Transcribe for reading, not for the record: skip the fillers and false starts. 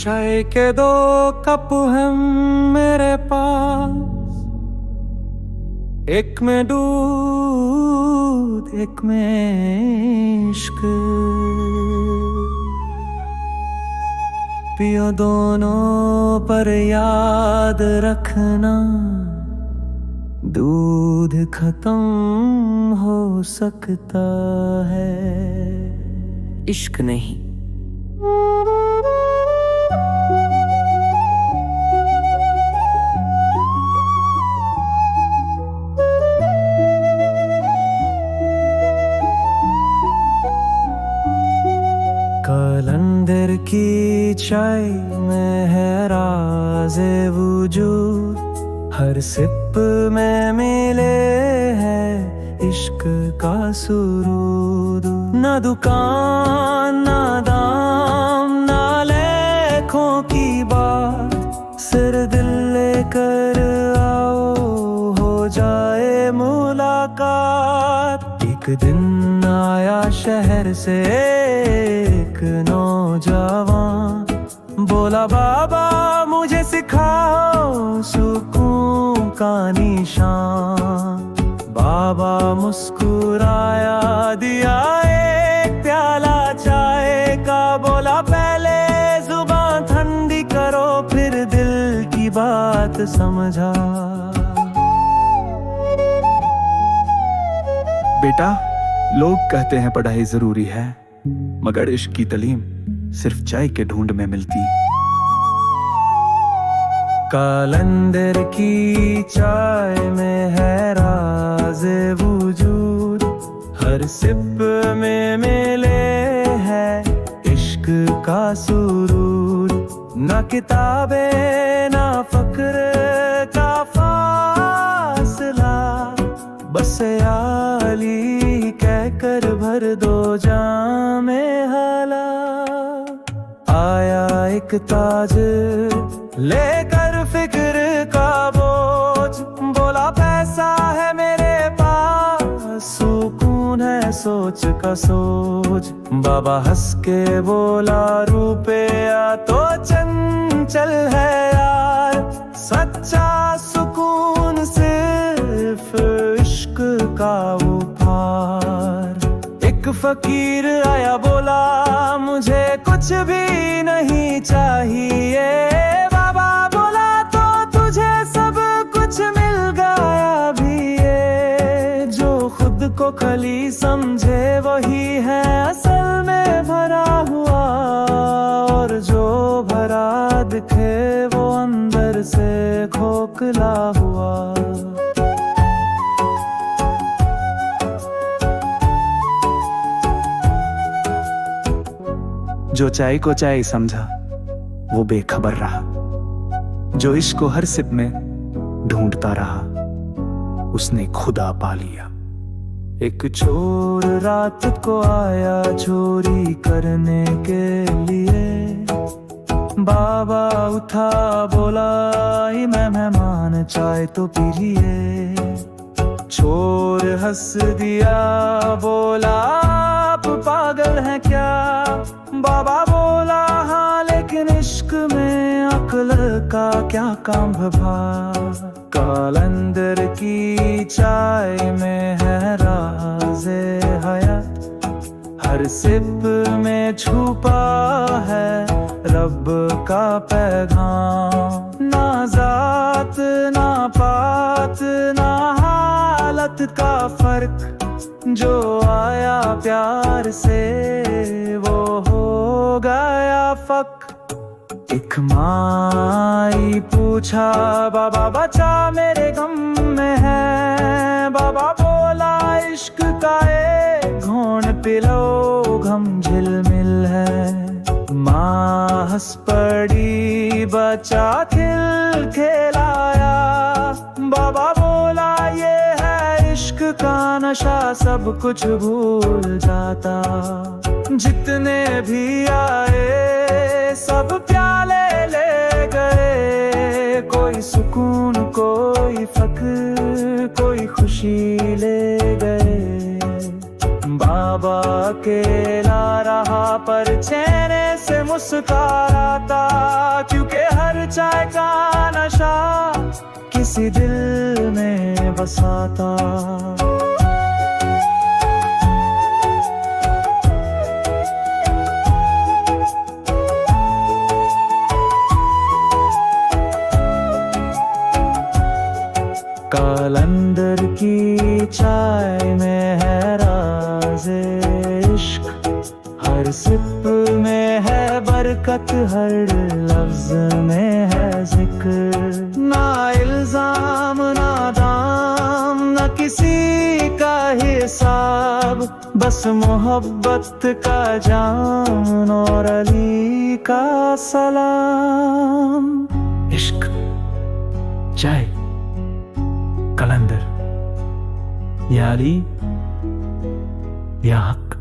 चाय के 2 कप हैं मेरे पास, एक में दूध एक में इश्क। पियो दोनों पर याद रखना, दूध खत्म हो सकता है, इश्क नहीं। कलंदर की चाय में है राज़े वजूद, हर सिप में मिले है इश्क का सुरूद। ना दुकान ना दाम ना लेखों की बात, सिर दिल लेकर आओ हो जाए मुलाकात। एक दिन आया शहर से एक नौजवान, बोला बाबा मुझे सिखाओ सुकून का निशान। बाबा मुस्कुराया, दिया एक प्याला चाय का, बोला पहले जुबान ठंडी करो फिर दिल की बात समझा। बेटा, लोग कहते हैं पढ़ाई जरूरी है, मगर इश्क की तालीम सिर्फ चाय के ढूंढ में मिलती। कलंदर की चाय में है राज़े वजूद, हर सिप में मिले है इश्क का सुरूर। ना किताबें ना फक्र का फासला, बस याली कहकर भर दो जामे हाला। आया एक ताजिर लेकर फिक्र का बोझ, बोला पैसा है मेरे पास सुकून है सोच का सोच। बाबा हंस के बोला रुपया तो चंचल है यार, सच्चा सुकून सिर्फ इश्क का उपहार। एक फकीर आया बोला मुझे कुछ भी नहीं चाहिए, बाबा बोला तो तुझे सब कुछ मिल गया भी ये। जो खुद को खली समझे वही है असल में भरा हुआ, और जो भरा दिखे वो अंदर से खोखला हुआ। जो चाय को चाय समझा वो बेखबर रहा, जो इश्क को हर सिप में ढूंढता रहा उसने खुदा पा लिया। एक चोर रात को आया चोरी करने के लिए, बाबा उठा बोला मैं मेहमान चाय तो पीजिए। चोर हंस दिया बोला आप पागल हैं क्या, बाबा बोला हाँ लेकिन इश्क में अक्ल का क्या काम भा। कलंदर की चाय में है राज़े हयात, हर सिप में छुपा है रब का पैगाम। ना जात ना पात ना हालत का फर्क, जो आया प्यार से वो हो गया फक। एक माई पूछा बाबा बचा मेरे गम में है, बाबा बोला इश्क का एक घोंट पिलो गम झिलमिल है। माँ हंस पड़ी बचा खिल खिलाया, बाबा बोला ये है इश्क का नशा सब कुछ भूल जाता। जितने भी आए सब प्याले ले गए, कोई सुकून कोई फक्र कोई खुशी ले गए। बाबा अकेला रहा पर चेहरे से मुस्कुराता, क्योंकि हर चाय का नशा किसी दिल में बसाता। कलंदर की चाय में है राज़े इश्क, हर सिप में है बरकत, हर लफ्ज में है जिक्र। ना इल्जाम ना दाम ना किसी का हिसाब, बस मोहब्बत का जाम और अली का सलाम। इश्क, चाय, कलंदर, या अली या हक।